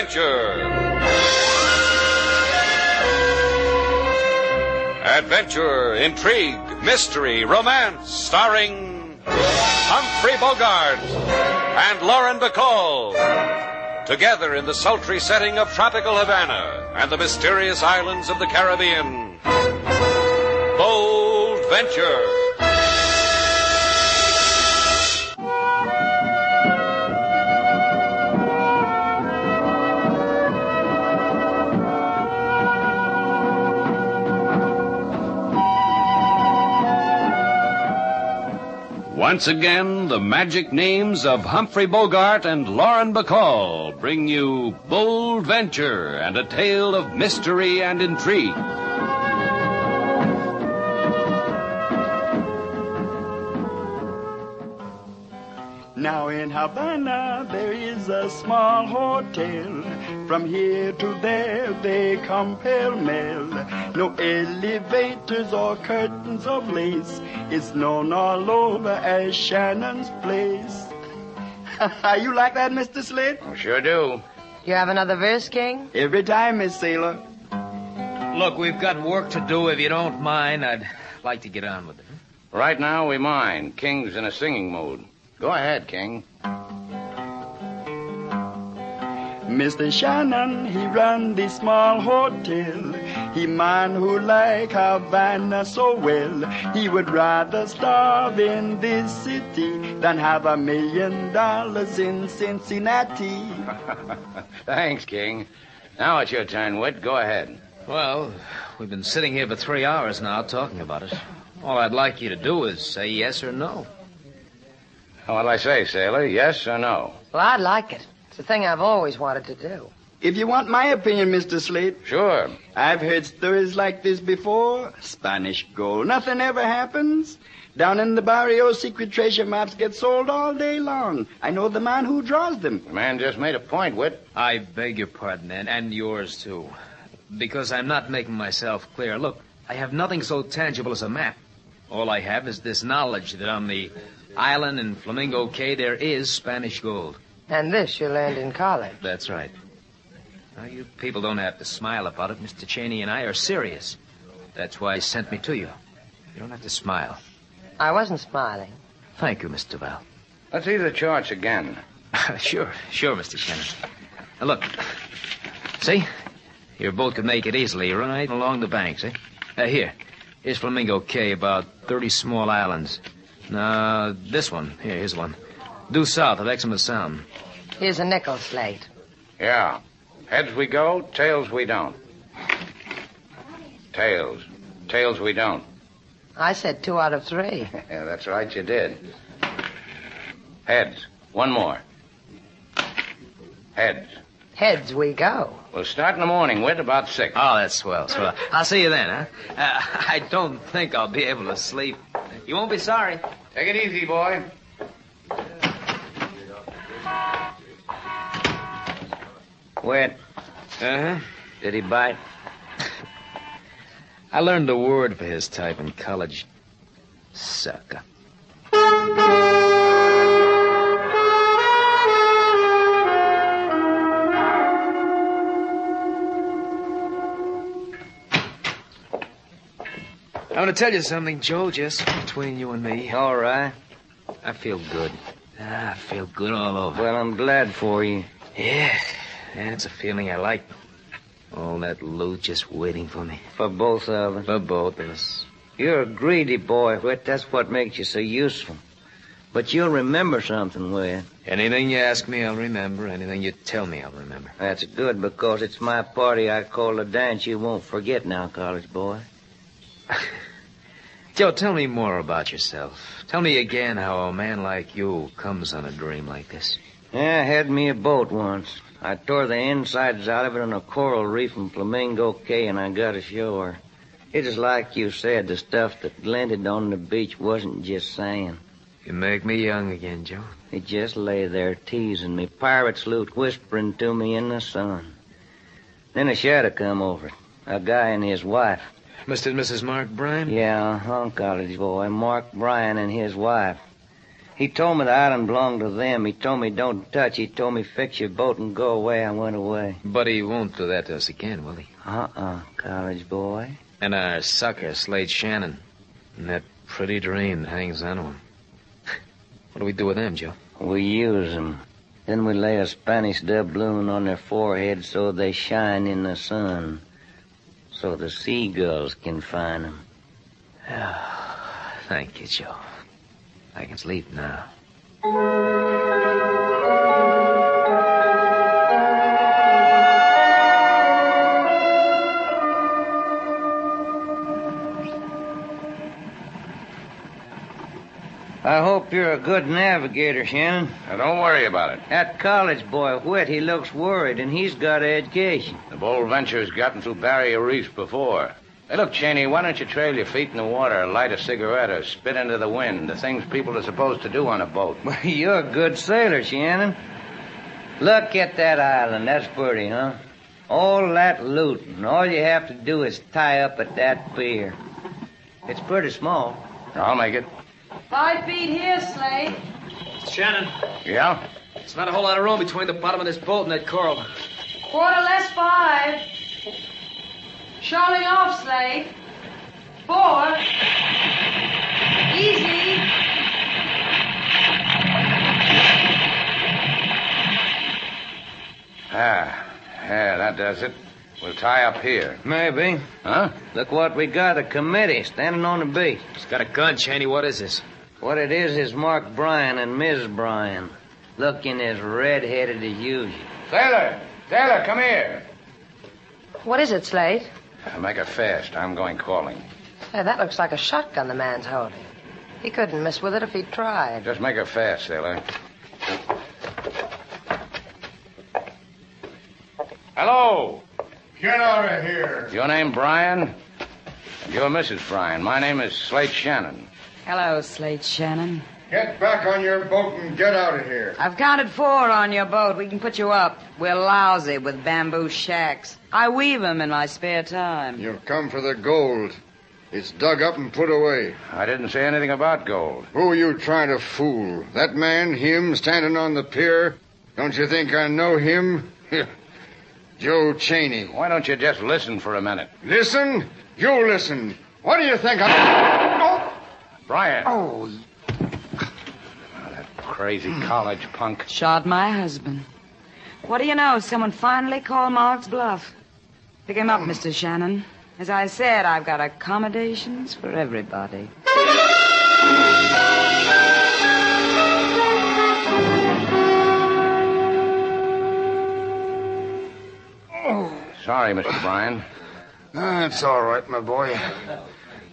Adventure. Adventure, intrigue, mystery, romance, starring Humphrey Bogart and Lauren Bacall. Together in the sultry setting of tropical Havana and the mysterious islands of the Caribbean. Bold Venture. Once again, the magic names of Humphrey Bogart and Lauren Bacall bring you Bold Venture and a tale of mystery and intrigue. Now in Havana there is a small hotel. From here to there they come pell-mell. No elevators or curtains of lace. It's known all over as Shannon's Place. You like that, Mr. Slade? Sure do. You have another verse, King? Every time, Miss Sailor. Look, we've got work to do. If you don't mind, I'd like to get on with it. Right now, we mind. King's in a singing mood. Go ahead, King. Mr. Shannon, he run the small hotel. He man who like Havana so well. He would rather starve in this city than have $1 million in Cincinnati. Thanks, King. Now it's your turn, Whit. Go ahead. Well, we've been sitting here for 3 hours now talking about it. All I'd like you to do is say yes or no. What'll I say, sailor? Yes or no? Well, I'd like it. It's a thing I've always wanted to do. If you want my opinion, Mr. Slade. Sure. I've heard stories like this before. Spanish gold. Nothing ever happens. Down in the barrio, secret treasure maps get sold all day long. I know the man who draws them. The man just made a point, Whit. I beg your pardon, and yours, too. Because I'm not making myself clear. Look, I have nothing so tangible as a map. All I have is this knowledge that on the island in Flamingo Cay there is Spanish gold. And this you learned in college. That's right. Now, you people don't have to smile about it. Mr. Cheney and I are serious. That's why he sent me to you. You don't have to smile. I wasn't smiling. Thank you, Mr. Val. Let's see the charts again. Sure, Mr. Cheney. Now, look. See? Your boat could make it easily right along the bank, see? Here's Flamingo Cay, about 30 small islands. Now, this one. Here's one. Due south of Exmouth Sound. Here's a nickel slate. Yeah. Heads we go, tails we don't. Tails. Tails we don't. I said 2 out of 3. Yeah, that's right, you did. Heads. One more. Heads. Heads we go. We'll start in the morning, Whit, about 6. Oh, that's swell. I'll see you then, huh? I don't think I'll be able to sleep. You won't be sorry. Take it easy, boy. Whit. Uh-huh. Did he bite? I learned a word for his type in college. Sucker. I'm going to tell you something, Joe, just between you and me. All right. I feel good. I feel good all over. Well, I'm glad for you. Yeah, it's a feeling I like. All that loot just waiting for me. For both of us. For both of us. You're a greedy boy, Whit. That's what makes you so useful. But you'll remember something, Whit. Anything you ask me, I'll remember. Anything you tell me, I'll remember. That's good, because it's my party I call the dance you won't forget now, college boy. Joe, tell me more about yourself. Tell me again how a man like you comes on a dream like this. Yeah, I had me a boat once. I tore the insides out of it on a coral reef in Flamingo Cay, and I got ashore. It is like you said, the stuff that glinted on the beach wasn't just sand. You make me young again, Joe. It just lay there teasing me, pirate's loot whispering to me in the sun. Then a shadow come over it, a guy and his wife. Mr. and Mrs. Mark Bryan? Yeah, college boy, Mark Bryan and his wife. He told me the island belonged to them. He told me don't touch. He told me fix your boat and go away. I went away. But he won't do that to us again, will he? College boy. And our sucker, Slade Shannon. And that pretty dream that hangs on to him. What do we do with them, Joe? We use them. Then we lay a Spanish doubloon on their foreheads so they shine in the sun. So the seagulls can find them. Thank you, Joe. I can sleep now. I hope you're a good navigator, Shannon. Now, don't worry about it. That college boy, Whit, he looks worried, and he's got education. The Bold Venture's gotten through Barrier Reef before. Hey, look, Cheney, why don't you trail your feet in the water, light a cigarette, or spit into the wind, the things people are supposed to do on a boat? Well, you're a good sailor, Shannon. Look at that island. That's pretty, huh? All that loot, and all you have to do is tie up at that pier. It's pretty small. I'll make it. 5 feet here, Slade. Shannon, Yeah? there's not a whole lot of room between the bottom of this boat and that coral. Quarter less 5. Shoaling off, Slade. 4. Easy. Yeah, that does it. We'll tie up here. Maybe. Huh? Look what we got, a committee standing on the beach. He's got a gun, Cheney. What is this? What it is Mark Bryan and Ms. Bryan. Looking as red-headed as usual. Sailor, come here. What is it, Slade? Make it fast. I'm going calling. Hey, that looks like a shotgun the man's holding. He couldn't miss with it if he tried. Just make it fast, sailor. Hello. Get out of here. Your name Bryan? You're Mrs. Bryan. My name is Slade Shannon. Hello, Slade Shannon. Get back on your boat and get out of here. I've counted 4 on your boat. We can put you up. We're lousy with bamboo shacks. I weave 'em in my spare time. You've come for the gold. It's dug up and put away. I didn't say anything about gold. Who are you trying to fool? That man, him, standing on the pier? Don't you think I know him? Joe Cheney. Why don't you just listen for a minute? Listen? You listen. What do you think I... Bryan. Oh, that crazy college punk. Shot my husband. What do you know? Someone finally called Mark's bluff. Pick him up, Mr. Shannon. As I said, I've got accommodations for everybody. Sorry, Mr. Bryan. That's all right, my boy.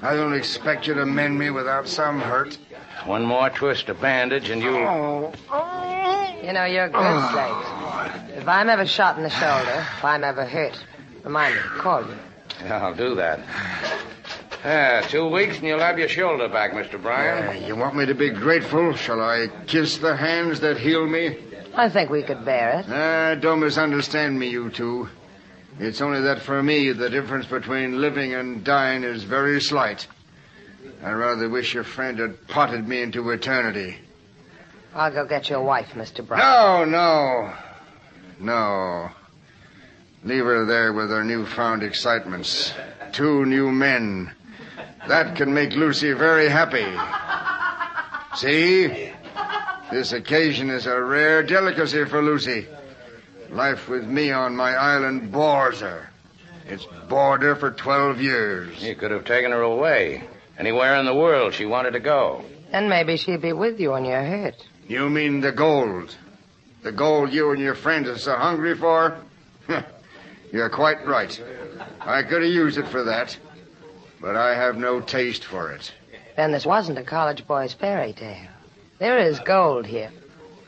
I don't expect you to mend me without some hurt. One more twist of bandage and you'll... You know, you're good, Slade. If I'm ever shot in the shoulder, if I'm ever hurt, remind me, call you. Yeah, I'll do that. 2 weeks and you'll have your shoulder back, Mr. Bryan. You want me to be grateful? Shall I kiss the hands that heal me? I think we could bear it. Don't misunderstand me, you two. It's only that for me, the difference between living and dying is very slight. I rather wish your friend had potted me into eternity. I'll go get your wife, Mr. Bryan. No. Leave her there with her newfound excitements. 2 new men. That can make Lucy very happy. See? This occasion is a rare delicacy for Lucy. Life with me on my island bores her. It's bored her for 12 years. You could have taken her away. Anywhere in the world she wanted to go. Then maybe she'd be with you when you're hurt. You mean the gold? The gold you and your friends are so hungry for? You're quite right. I could have used it for that. But I have no taste for it. Then this wasn't a college boy's fairy tale. There is gold here.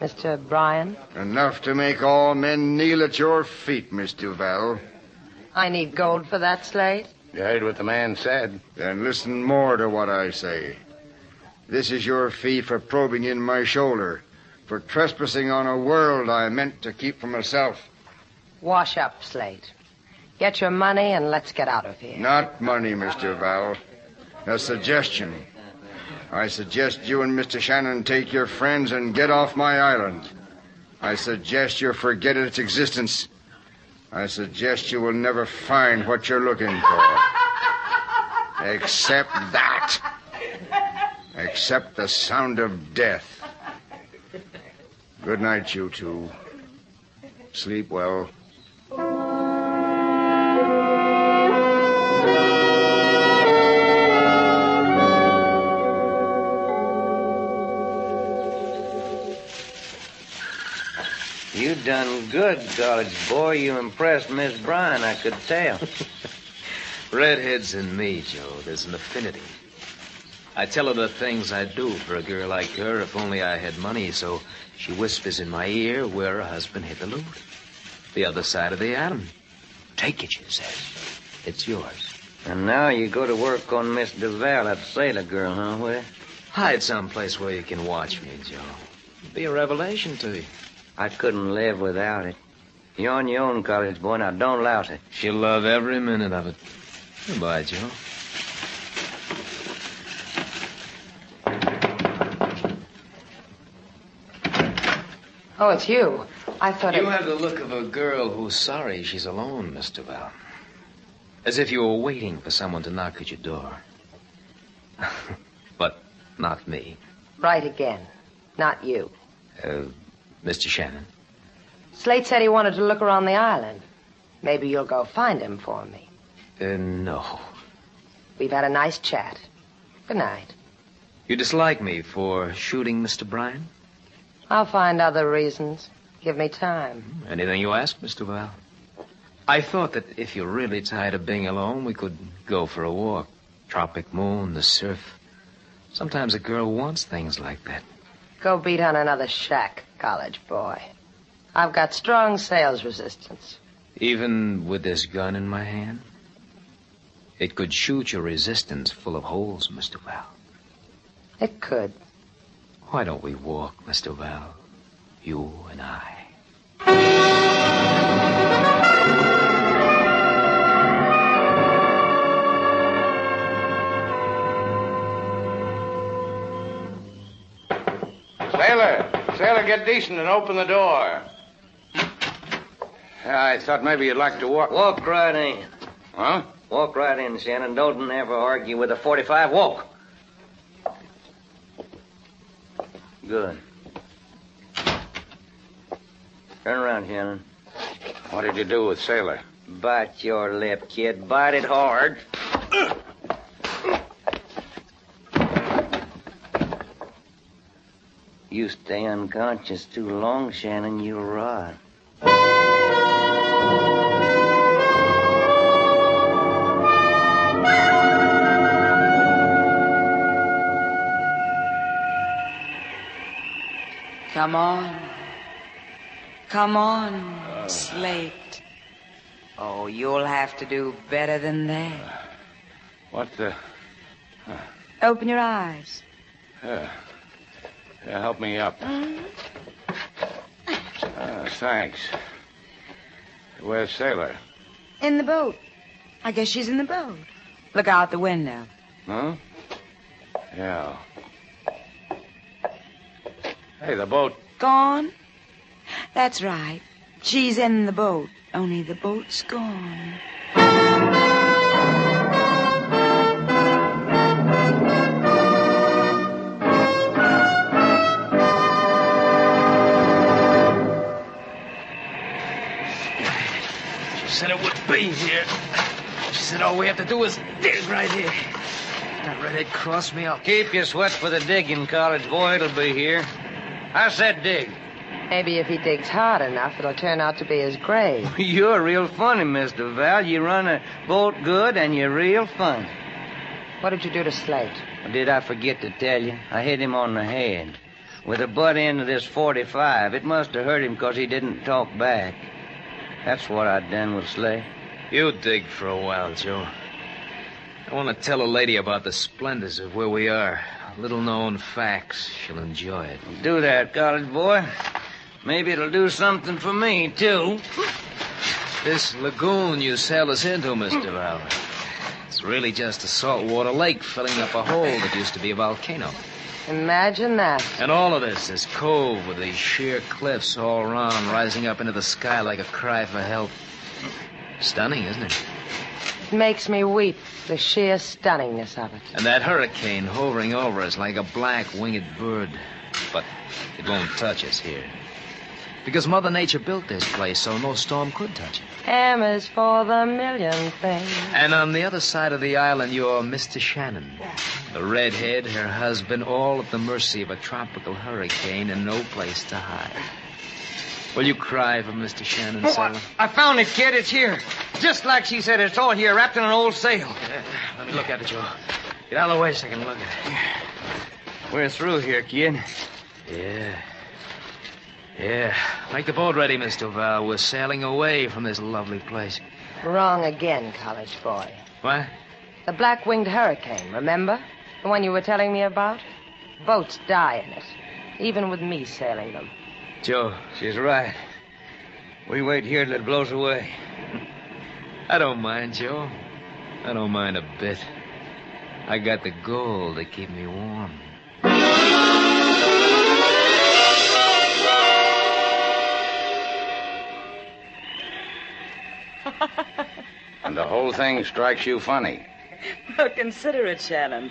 Mr. Bryan? Enough to make all men kneel at your feet, Miss Duval. I need gold for that, Slade. You heard what the man said. Then listen more to what I say. This is your fee for probing in my shoulder, for trespassing on a world I meant to keep for myself. Wash up, Slade. Get your money and let's get out of here. Not money, Mr. Val. A suggestion. I suggest you and Mr. Shannon take your friends and get off my island. I suggest you forget its existence. I suggest you will never find what you're looking for. Except that. Except the sound of death. Good night, you two. Sleep well. You done good, college boy. You impressed Miss Bryan, I could tell. Redheads and me, Joe, there's an affinity. I tell her the things I'd do for a girl like her if only I had money, so she whispers in my ear where her husband hit the loot. The other side of the island. Take it, she says. It's yours. And now you go to work on Miss Duval, that sailor girl, huh, Whit? Hide someplace where you can watch me, Joe. It'd be a revelation to you. I couldn't live without it. You're on your own, college boy. Now, don't louse it. She'll love every minute of it. Goodbye, Joe. Oh, it's you. I thought You have the look of a girl who's sorry she's alone, Mr. Val. As if you were waiting for someone to knock at your door. But not me. Right again. Not you. Mr. Shannon. Slate said he wanted to look around the island. Maybe you'll go find him for me. No. We've had a nice chat. Good night. You dislike me for shooting Mr. Bryan? I'll find other reasons. Give me time. Anything you ask, Mr. Val. I thought that if you're really tired of being alone, we could go for a walk. Tropic moon, the surf. Sometimes a girl wants things like that. Go beat on another shack, college boy. I've got strong sales resistance. Even with this gun in my hand? It could shoot your resistance full of holes, Mr. Val. It could. Why don't we walk, Mr. Val? You and I. Sailor, get decent and open the door. I thought maybe you'd like to walk. Walk right in. Huh? Walk right in, Shannon. Don't ever argue with a 45. Walk. Good. Turn around, Shannon. What did you do with Sailor? Bite your lip, kid. Bite it hard. You stay unconscious too long, Shannon, you'll rot. Come on. Come on, Slate. Oh, you'll have to do better than that. What the... Open your eyes. Help me up. Thanks. Where's Sailor? In the boat. I guess she's in the boat. Look out the window. Huh? Yeah. Hey, the boat... Gone? That's right. She's in the boat, only the boat's gone. She said it would be here. She said all we have to do is dig right here. That redhead crossed me up. Keep your sweat for the digging, college boy. It'll be here. I said dig. Maybe if he digs hard enough, it'll turn out to be his grave. You're real funny, Mr. Val. You run a boat good, and you're real funny. What did you do to Slate? Did I forget to tell you? I hit him on the head with the butt end of this 45. It must have hurt him because he didn't talk back. That's what I done with Slate. You dig for a while, Joe. I want to tell a lady about the splendors of where we are. Little-known facts. She'll enjoy it. Do that, college boy. Maybe it'll do something for me, too. This lagoon you sailed us into, Mr. Val. It's really just a saltwater lake filling up a hole that used to be a volcano. Imagine that. And all of this cove with these sheer cliffs all around, rising up into the sky like a cry for help. Stunning, isn't it? It makes me weep, the sheer stunningness of it. And that hurricane hovering over us like a black winged bird. But it won't touch us here. Because Mother Nature built this place so no storm could touch it. M is for the million things. And on the other side of the island, you're Mr. Shannon. The redhead, her husband, all at the mercy of a tropical hurricane and no place to hide. Will you cry for Mr. Shannon, Sailor? I found it, kid. It's here. Just like she said, it's all here, wrapped in an old sail. Let me look at it, Joe. Get out of the way so I can look at it. We're through here, kid. Yeah. Make the boat ready, Miss Duval. We're sailing away from this lovely place. Wrong again, college boy. What? The black-winged hurricane, remember? The one you were telling me about? Boats die in it, even with me sailing them. Joe, she's right. We wait here till it blows away. I don't mind, Joe. I don't mind a bit. I got the gold to keep me warm. And the whole thing strikes you funny. Well, consider it, Shannon.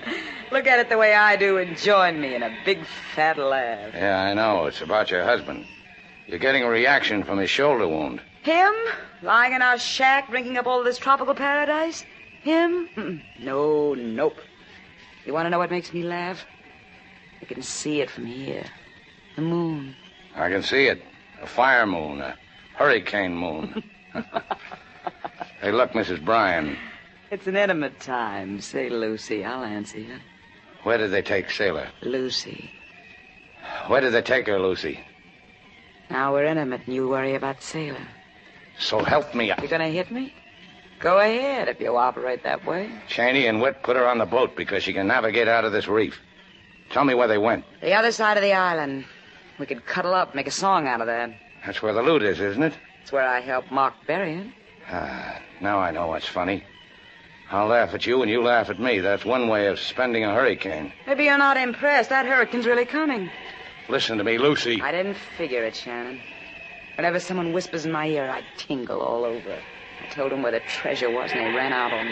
Look at it the way I do and join me in a big fat laugh. Yeah, I know. It's about your husband. You're getting a reaction from his shoulder wound. Him? Lying in our shack, drinking up all this tropical paradise? Him? No, nope. You want to know what makes me laugh? I can see it from here. The moon. I can see it. A fire moon, a hurricane moon. Hey, look, Mrs. Bryan. It's an intimate time. Say, Lucy, I'll answer you. Where did they take Sailor? Lucy. Where did they take her, Lucy? Now we're intimate and you worry about Sailor. So help me. You're gonna hit me? Go ahead if you operate that way. Cheney and Witt put her on the boat because she can navigate out of this reef. Tell me where they went. The other side of the island. We could cuddle up, make a song out of that. That's where the loot is, isn't it? It's where I helped Mark bury it. Now I know what's funny. I'll laugh at you and you laugh at me. That's one way of spending a hurricane. Maybe you're not impressed. That hurricane's really coming. Listen to me, Lucy. I didn't figure it, Shannon. Whenever someone whispers in my ear, I tingle all over. I told them where the treasure was, and they ran out on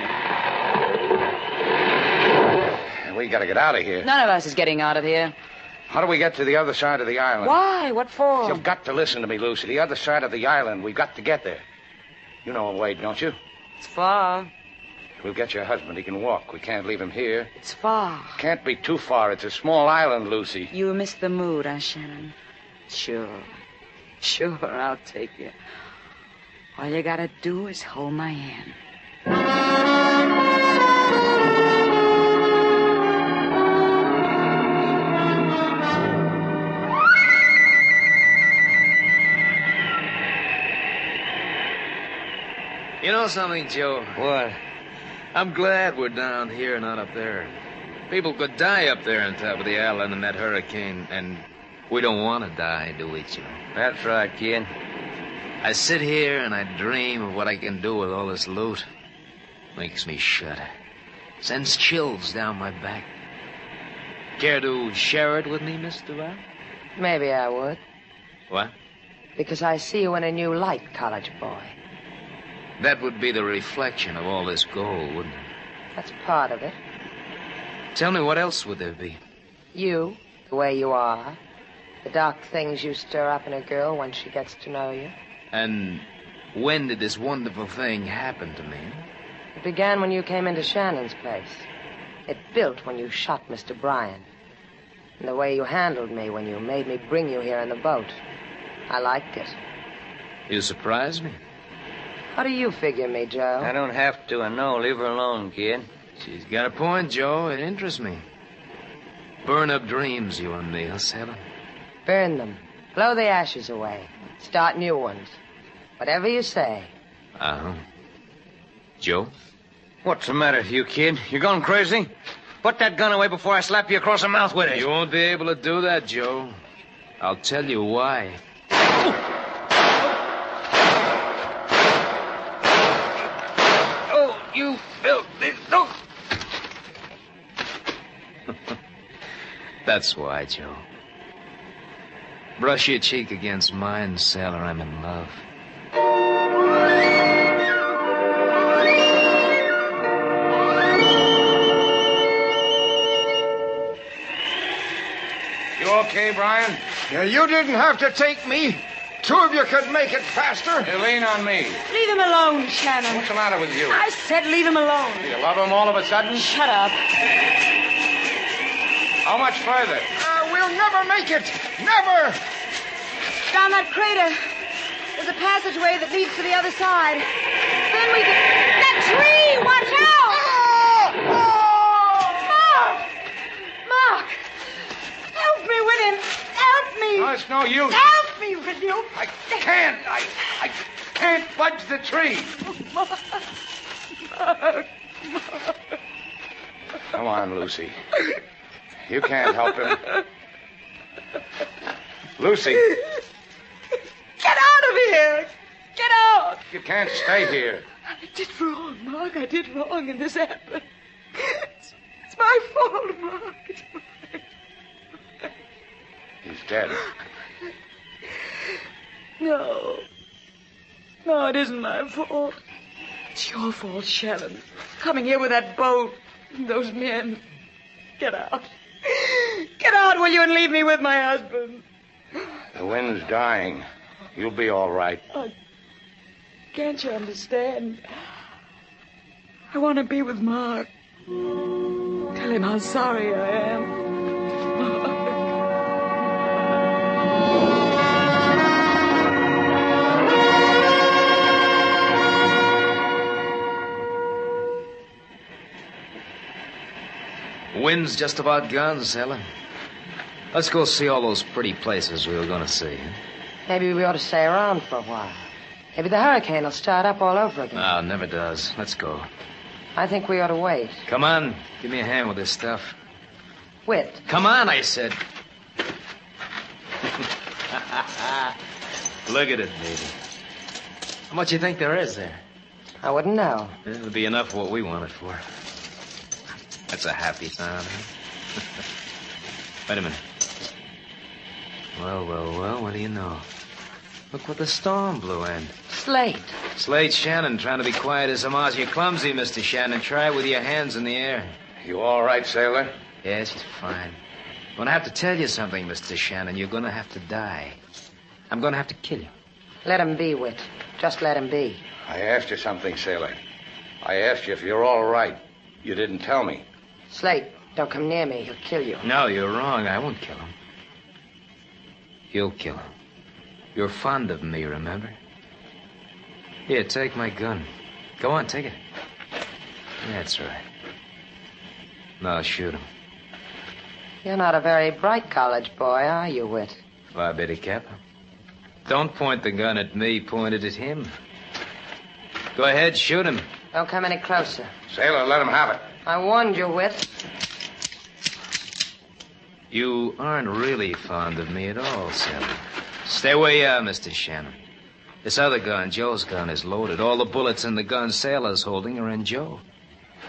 me. We gotta get out of here. None of us is getting out of here. How do we get to the other side of the island? Why? What for? You've got to listen to me, Lucy. The other side of the island. We've got to get there. You know a way, don't you? It's far. We'll get your husband. He can walk. We can't leave him here. It's far. Can't be too far. It's a small island, Lucy. You missed the mood, huh, Shannon? Sure. Sure, I'll take you. All you gotta do is hold my hand. You know something, Joe? What? I'm glad we're down here, not up there. People could die up there on top of the island in that hurricane, and we don't want to die, do we, Joe? That's right, kid. I sit here and I dream of what I can do with all this loot. Makes me shudder. Sends chills down my back. Care to share it with me, Mr. Duval? Maybe I would. What? Because I see you in a new light, college boy. That would be the reflection of all this gold, wouldn't it? That's part of it. Tell me, what else would there be? You, the way you are. The dark things you stir up in a girl when she gets to know you. And when did this wonderful thing happen to me? It began when you came into Shannon's place. It built when you shot Mr. Bryan. And the way you handled me when you made me bring you here in the boat. I liked it. You surprised me. How do you figure me, Joe? I don't have to. I know. Leave her alone, kid. She's got a point, Joe. It interests me. Burn up dreams, you and me, huh, Sailor? Burn them. Blow the ashes away. Start new ones. Whatever you say. Uh-huh. Joe? What's the matter with you, kid? You gone crazy? Put that gun away before I slap you across the mouth with it. You won't be able to do that, Joe. I'll tell you why. Oh, you filthy... No! That's why, Joe. Brush your cheek against mine, sailor. I'm in love. You okay, Brian? Yeah, you didn't have to take me. Two of you could make it faster. You lean on me. Leave him alone, Shannon. What's the matter with you? I said leave him alone. Do you love him all of a sudden? Shut up. How much further? We'll never make it. Never. Down that crater. There's a passageway that leads to the other side. Then we can... That tree! Watch out! Mark! Help me with him. Help me. No, it's no use. Help me with you. I can't. I can't budge the tree. Mark. Come on, Lucy. You can't help him. Lucy. Get out of here. Get out. You can't stay here. I did wrong, Mark. I did wrong, and this happened. It's my fault, Mark. It's my... He's dead. No. No, it isn't my fault. It's your fault, Shannon. Coming here with that boat. Those men. Get out. Get out, will you, and leave me with my husband. The wind's dying. You'll be all right. Can't you understand? I want to be with Mark. Tell him how sorry I am. Wind's just about gone, sailor. Let's go see all those pretty places we were going to see. Maybe we ought to stay around for a while. Maybe the hurricane will start up all over again. No, it never does. Let's go. I think we ought to wait. Come on. Give me a hand with this stuff. Whit. Come on, I said. Look at it, baby. How much you think there is there? I wouldn't know. It'll be enough for what we want it for. That's a happy sound, huh? Wait a minute. Well, what do you know? Look what the storm blew in. Slate. Slate Shannon trying to be quiet as a mouse. You're clumsy, Mr. Shannon. Try it with your hands in the air. You all right, sailor? Yes, he's fine. I'm going to have to tell you something, Mr. Shannon. You're going to have to die. I'm going to have to kill you. Let him be, Whit. Just let him be. I asked you something, sailor. I asked you if you're all right. You didn't tell me. Slate, don't come near me. He'll kill you. No, you're wrong. I won't kill him. You'll kill him. You're fond of me, remember? Here, take my gun. Go on, take it. That's right. Now shoot him. You're not a very bright college boy, are you, Whit? Phi Beta Kappa. Don't point the gun at me. Point it at him. Go ahead, shoot him. Don't come any closer. Sailor, let him have it. I warned you, Whit. You aren't really fond of me at all, Sailor. Stay where you are, Mr. Shannon. This other gun, Joe's gun, is loaded. All the bullets in the gun Sailor's holding are in Joe.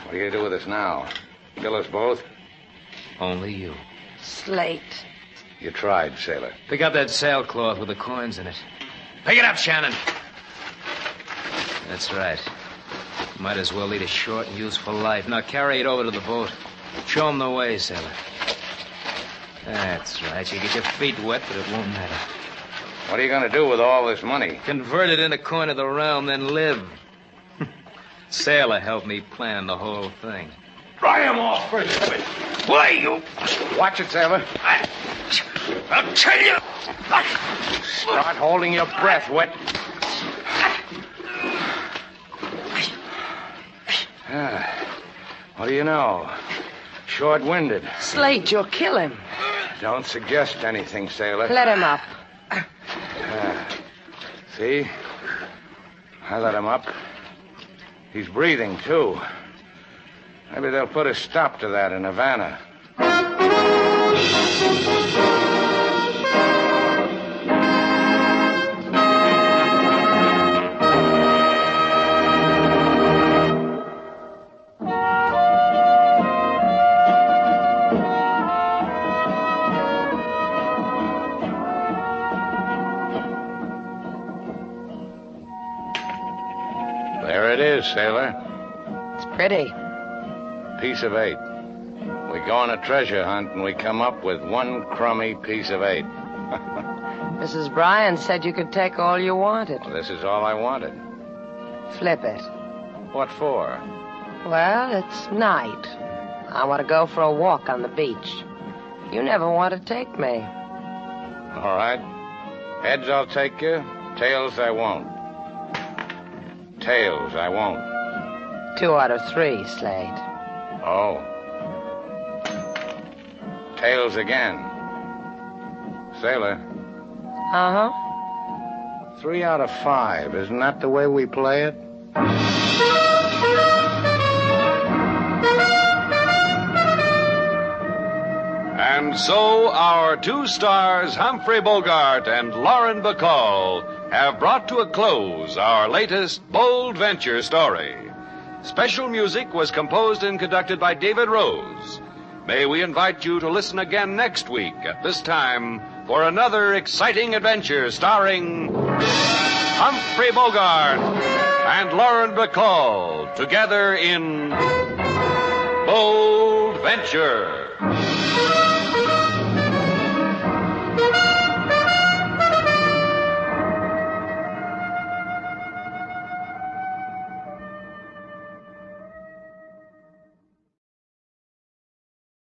What are you going to do with us now? Kill us both? Only you. Slate. You tried, sailor. Pick up that sailcloth with the coins in it. Pick it up, Shannon. That's right. Might as well lead a short and useful life. Now carry it over to the boat. Show 'em the way, sailor. That's right. You get your feet wet, but it won't matter. What are you going to do with all this money? Convert it into coin of the realm, then live. Sailor helped me plan the whole thing. Pry him off first. Why, you... Watch it, sailor. I'll tell you. Start holding your breath, Wet. What do you know? Short-winded. Slate, you'll kill him. Don't suggest anything, sailor. Let him up. See? I let him up. He's breathing, too. Maybe they'll put a stop to that in Havana. is, sailor? It's pretty. Piece of 8. We go on a treasure hunt and we come up with one crummy piece of 8. Mrs. Bryan said you could take all you wanted. Well, this is all I wanted. Flip it. What for? Well, it's night. I want to go for a walk on the beach. You never want to take me. All right. Heads, I'll take you. Tails, I won't. Tails, I won't. 2 out of 3, Slade. Oh. Tails again. Sailor. Uh-huh. 3 out of 5. Isn't that the way we play it? And so our 2 stars, Humphrey Bogart and Lauren Bacall, have brought to a close our latest bold venture story. Special music was composed and conducted by David Rose. May we invite you to listen again next week at this time for another exciting adventure starring Humphrey Bogart and Lauren Bacall together in Bold Venture.